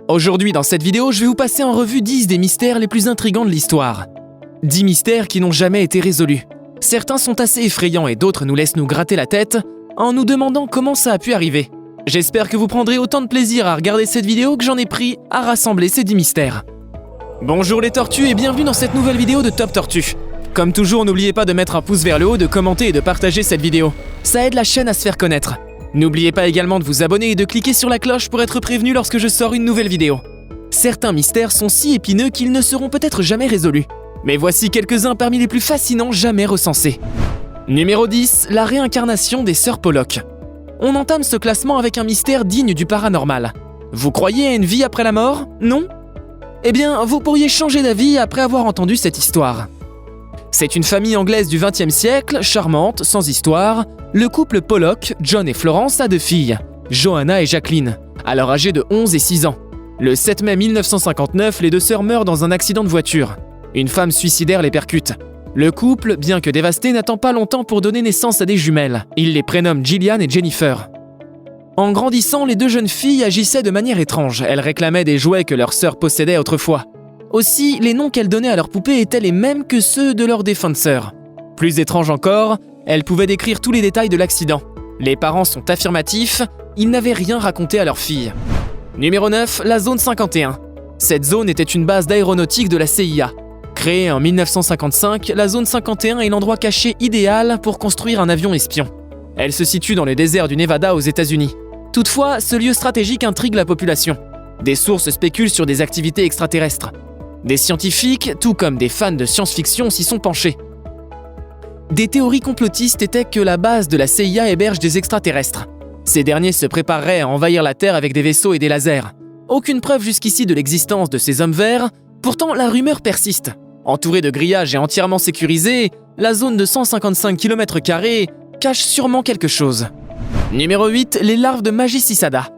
Aujourd'hui, dans cette vidéo, je vais vous passer en revue 10 des mystères les plus intrigants de l'histoire. 10 mystères qui n'ont jamais été résolus. Certains sont assez effrayants et d'autres nous laissent nous gratter la tête en nous demandant comment ça a pu arriver. J'espère que vous prendrez autant de plaisir à regarder cette vidéo que j'en ai pris à rassembler ces 10 mystères. Bonjour les tortues et bienvenue dans cette nouvelle vidéo de Top Tortue. Comme toujours, n'oubliez pas de mettre un pouce vers le haut, de commenter et de partager cette vidéo. Ça aide la chaîne à se faire connaître. N'oubliez pas également de vous abonner et de cliquer sur la cloche pour être prévenu lorsque je sors une nouvelle vidéo. Certains mystères sont si épineux qu'ils ne seront peut-être jamais résolus. Mais voici quelques-uns parmi les plus fascinants jamais recensés. Numéro 10, la réincarnation des sœurs Pollock. On entame ce classement avec un mystère digne du paranormal. Vous croyez à une vie après la mort? Non? Eh bien, vous pourriez changer d'avis après avoir entendu cette histoire. C'est une famille anglaise du XXe siècle, charmante, sans histoire. Le couple Pollock, John et Florence, a 2 filles, Joanna et Jacqueline, alors âgées de 11 et 6 ans. Le 7 mai 1959, les 2 sœurs meurent dans un accident de voiture. Une femme suicidaire les percute. Le couple, bien que dévasté, n'attend pas longtemps pour donner naissance à des jumelles. Il les prénomme Gillian et Jennifer. En grandissant, les 2 jeunes filles agissaient de manière étrange. Elles réclamaient des jouets que leur sœur possédait autrefois. Aussi, les noms qu'elles donnaient à leurs poupées étaient les mêmes que ceux de leurs défuntes sœurs. Plus étrange encore, elles pouvaient décrire tous les détails de l'accident. Les parents sont affirmatifs, ils n'avaient rien raconté à leurs filles. Numéro 9, la zone 51. Cette zone était une base d'aéronautique de la CIA. Créée en 1955, la zone 51 est l'endroit caché idéal pour construire un avion espion. Elle se situe dans le désert du Nevada aux États-Unis. Toutefois, ce lieu stratégique intrigue la population. Des sources spéculent sur des activités extraterrestres. Des scientifiques, tout comme des fans de science-fiction, s'y sont penchés. Des théories complotistes étaient que la base de la CIA héberge des extraterrestres. Ces derniers se prépareraient à envahir la Terre avec des vaisseaux et des lasers. Aucune preuve jusqu'ici de l'existence de ces hommes verts, pourtant la rumeur persiste. Entourée de grillages et entièrement sécurisée, la zone de 155 km² cache sûrement quelque chose. Numéro 8, les larves de Magicicada.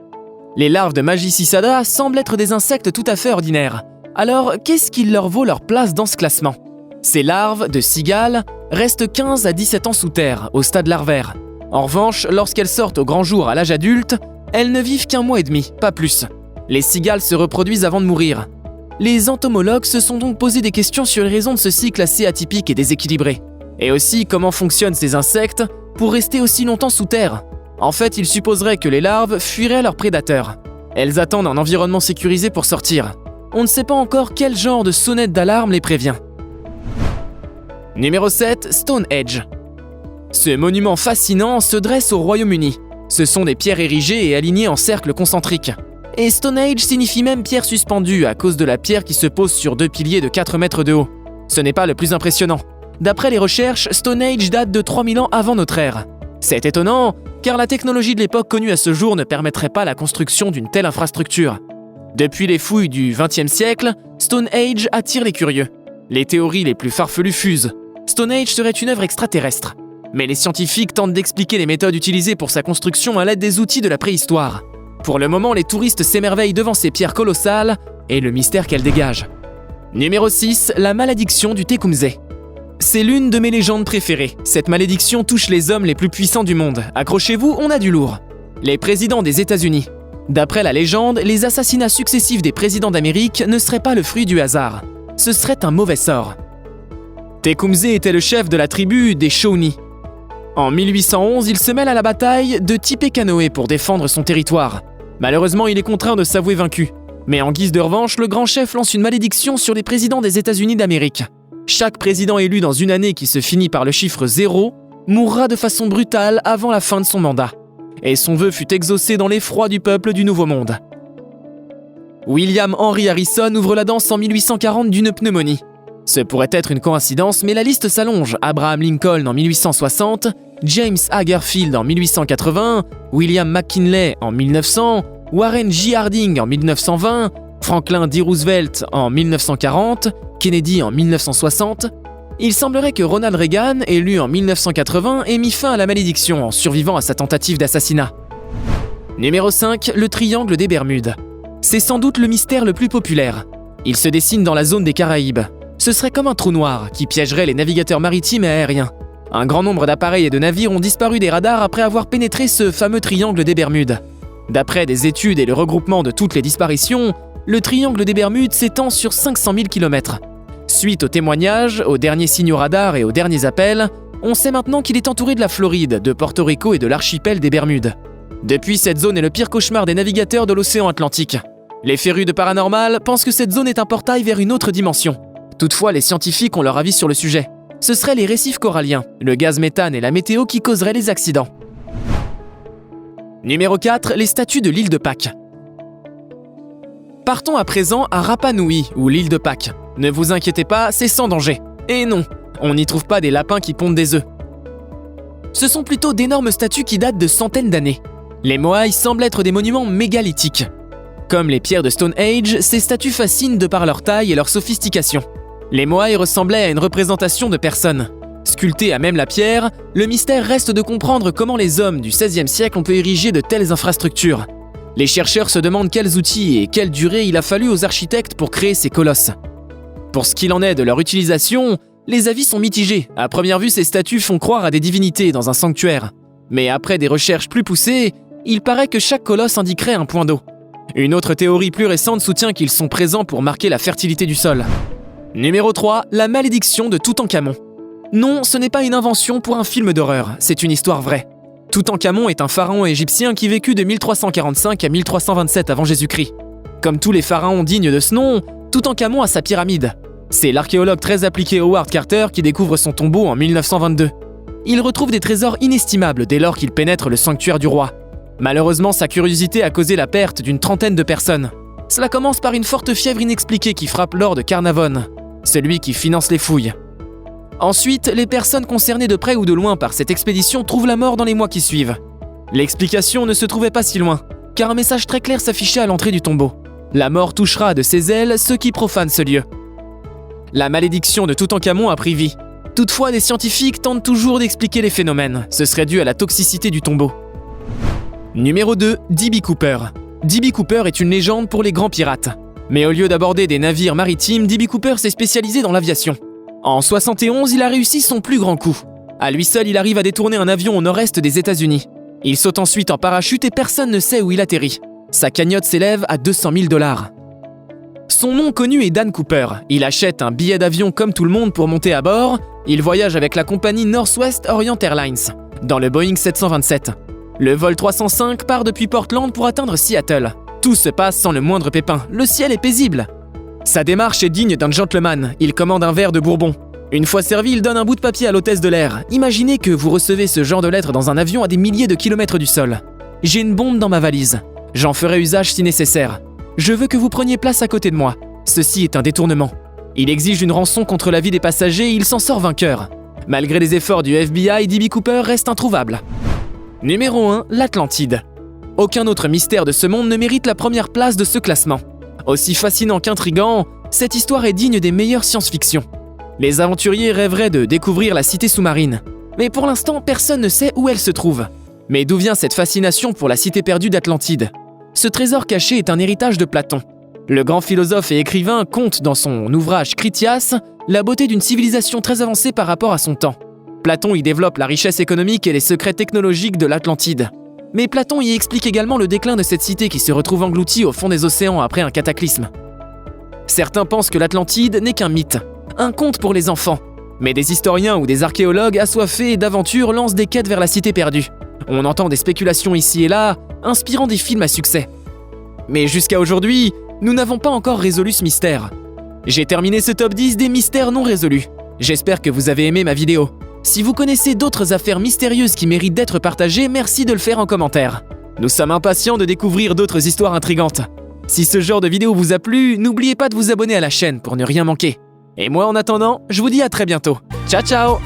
Les larves de Magicicada semblent être des insectes tout à fait ordinaires. Alors, qu'est-ce qui leur vaut leur place dans ce classement? Ces larves de cigales restent 15 à 17 ans sous terre, au stade larvaire. En revanche, lorsqu'elles sortent au grand jour à l'âge adulte, elles ne vivent qu'1 mois et demi, pas plus. Les cigales se reproduisent avant de mourir. Les entomologues se sont donc posé des questions sur les raisons de ce cycle assez atypique et déséquilibré. Et aussi comment fonctionnent ces insectes pour rester aussi longtemps sous terre. En fait, ils supposeraient que les larves fuiraient leurs prédateurs. Elles attendent un environnement sécurisé pour sortir. On ne sait pas encore quel genre de sonnette d'alarme les prévient. Numéro 7, Stonehenge. Ce monument fascinant se dresse au Royaume-Uni. Ce sont des pierres érigées et alignées en cercle concentrique. Et Stonehenge signifie même pierre suspendue à cause de la pierre qui se pose sur 2 piliers de 4 mètres de haut. Ce n'est pas le plus impressionnant. D'après les recherches, Stonehenge date de 3000 ans avant notre ère. C'est étonnant, car la technologie de l'époque connue à ce jour ne permettrait pas la construction d'une telle infrastructure. Depuis les fouilles du XXe siècle, Stonehenge attire les curieux. Les théories les plus farfelues fusent. Stonehenge serait une œuvre extraterrestre. Mais les scientifiques tentent d'expliquer les méthodes utilisées pour sa construction à l'aide des outils de la préhistoire. Pour le moment, les touristes s'émerveillent devant ces pierres colossales et le mystère qu'elles dégagent. Numéro 6, la malédiction du Tecumseh. C'est l'une de mes légendes préférées. Cette malédiction touche les hommes les plus puissants du monde. Accrochez-vous, on a du lourd. Les présidents des États-Unis. D'après la légende, les assassinats successifs des présidents d'Amérique ne seraient pas le fruit du hasard. Ce serait un mauvais sort. Tecumseh était le chef de la tribu des Shawnee. En 1811, il se mêle à la bataille de Tippecanoe pour défendre son territoire. Malheureusement, il est contraint de s'avouer vaincu. Mais en guise de revanche, le grand chef lance une malédiction sur les présidents des États-Unis d'Amérique. Chaque président élu dans une année qui se finit par le chiffre 0 mourra de façon brutale avant la fin de son mandat. Et son vœu fut exaucé dans l'effroi du peuple du Nouveau Monde. William Henry Harrison ouvre la danse en 1840 d'une pneumonie. Ce pourrait être une coïncidence, mais la liste s'allonge. Abraham Lincoln en 1860, James Hagerfield en 1880, William McKinley en 1900, Warren G. Harding en 1920, Franklin D. Roosevelt en 1940, Kennedy en 1960. Il semblerait que Ronald Reagan, élu en 1980, ait mis fin à la malédiction en survivant à sa tentative d'assassinat. Numéro 5, le triangle des Bermudes. C'est sans doute le mystère le plus populaire. Il se dessine dans la zone des Caraïbes. Ce serait comme un trou noir qui piégerait les navigateurs maritimes et aériens. Un grand nombre d'appareils et de navires ont disparu des radars après avoir pénétré ce fameux triangle des Bermudes. D'après des études et le regroupement de toutes les disparitions, le triangle des Bermudes s'étend sur 500 000 km. Suite aux témoignages, aux derniers signaux radars et aux derniers appels, on sait maintenant qu'il est entouré de la Floride, de Porto Rico et de l'archipel des Bermudes. Depuis, cette zone est le pire cauchemar des navigateurs de l'océan Atlantique. Les férus de paranormal pensent que cette zone est un portail vers une autre dimension. Toutefois, les scientifiques ont leur avis sur le sujet. Ce seraient les récifs coralliens, le gaz méthane et la météo qui causeraient les accidents. Numéro 4, les statues de l'île de Pâques. Partons à présent à Rapa Nui, ou l'île de Pâques. Ne vous inquiétez pas, c'est sans danger. Et non, on n'y trouve pas des lapins qui pondent des œufs. Ce sont plutôt d'énormes statues qui datent de centaines d'années. Les Moai semblent être des monuments mégalithiques. Comme les pierres de Stone Age, ces statues fascinent de par leur taille et leur sophistication. Les Moai ressemblaient à une représentation de personnes. Sculptées à même la pierre, le mystère reste de comprendre comment les hommes du XVIe siècle ont pu ériger de telles infrastructures. Les chercheurs se demandent quels outils et quelle durée il a fallu aux architectes pour créer ces colosses. Pour ce qu'il en est de leur utilisation, les avis sont mitigés. À première vue, ces statues font croire à des divinités dans un sanctuaire. Mais après des recherches plus poussées, il paraît que chaque colosse indiquerait un point d'eau. Une autre théorie plus récente soutient qu'ils sont présents pour marquer la fertilité du sol. Numéro 3, la malédiction de Toutankhamon. Non, ce n'est pas une invention pour un film d'horreur, c'est une histoire vraie. Toutankhamon est un pharaon égyptien qui vécut de 1345 à 1327 avant Jésus-Christ. Comme tous les pharaons dignes de ce nom, Toutankhamon a sa pyramide. C'est l'archéologue très appliqué Howard Carter qui découvre son tombeau en 1922. Il retrouve des trésors inestimables dès lors qu'il pénètre le sanctuaire du roi. Malheureusement, sa curiosité a causé la perte d'une trentaine de personnes. Cela commence par une forte fièvre inexpliquée qui frappe Lord Carnarvon, celui qui finance les fouilles. Ensuite, les personnes concernées de près ou de loin par cette expédition trouvent la mort dans les mois qui suivent. L'explication ne se trouvait pas si loin, car un message très clair s'affichait à l'entrée du tombeau. La mort touchera de ses ailes ceux qui profanent ce lieu. La malédiction de Toutankhamon a pris vie. Toutefois, des scientifiques tentent toujours d'expliquer les phénomènes. Ce serait dû à la toxicité du tombeau. Numéro 2, D.B. Cooper. D.B. Cooper est une légende pour les grands pirates. Mais au lieu d'aborder des navires maritimes, D.B. Cooper s'est spécialisé dans l'aviation. En 71, il a réussi son plus grand coup. À lui seul, il arrive à détourner un avion au nord-est des États-Unis. Il saute ensuite en parachute et personne ne sait où il atterrit. Sa cagnotte s'élève à 200 000 $. Son nom connu est Dan Cooper. Il achète un billet d'avion comme tout le monde pour monter à bord. Il voyage avec la compagnie Northwest Orient Airlines, dans le Boeing 727. Le vol 305 part depuis Portland pour atteindre Seattle. Tout se passe sans le moindre pépin. Le ciel est paisible. Sa démarche est digne d'un gentleman. Il commande un verre de bourbon. Une fois servi, il donne un bout de papier à l'hôtesse de l'air. Imaginez que vous recevez ce genre de lettre dans un avion à des milliers de kilomètres du sol. J'ai une bombe dans ma valise. J'en ferai usage si nécessaire. Je veux que vous preniez place à côté de moi. Ceci est un détournement. Il exige une rançon contre la vie des passagers et il s'en sort vainqueur. Malgré les efforts du FBI, D.B. Cooper reste introuvable. Numéro 1, l'Atlantide. Aucun autre mystère de ce monde ne mérite la première place de ce classement. Aussi fascinant qu'intrigant, cette histoire est digne des meilleures science-fiction. Les aventuriers rêveraient de découvrir la cité sous-marine. Mais pour l'instant, personne ne sait où elle se trouve. Mais d'où vient cette fascination pour la cité perdue d'Atlantide ? Ce trésor caché est un héritage de Platon. Le grand philosophe et écrivain conte dans son ouvrage Critias la beauté d'une civilisation très avancée par rapport à son temps. Platon y développe la richesse économique et les secrets technologiques de l'Atlantide. Mais Platon y explique également le déclin de cette cité qui se retrouve engloutie au fond des océans après un cataclysme. Certains pensent que l'Atlantide n'est qu'un mythe, un conte pour les enfants. Mais des historiens ou des archéologues assoiffés d'aventures lancent des quêtes vers la cité perdue. On entend des spéculations ici et là, inspirant des films à succès. Mais jusqu'à aujourd'hui, nous n'avons pas encore résolu ce mystère. J'ai terminé ce top 10 des mystères non résolus. J'espère que vous avez aimé ma vidéo. Si vous connaissez d'autres affaires mystérieuses qui méritent d'être partagées, merci de le faire en commentaire. Nous sommes impatients de découvrir d'autres histoires intrigantes. Si ce genre de vidéo vous a plu, n'oubliez pas de vous abonner à la chaîne pour ne rien manquer. Et moi en attendant, je vous dis à très bientôt. Ciao ciao!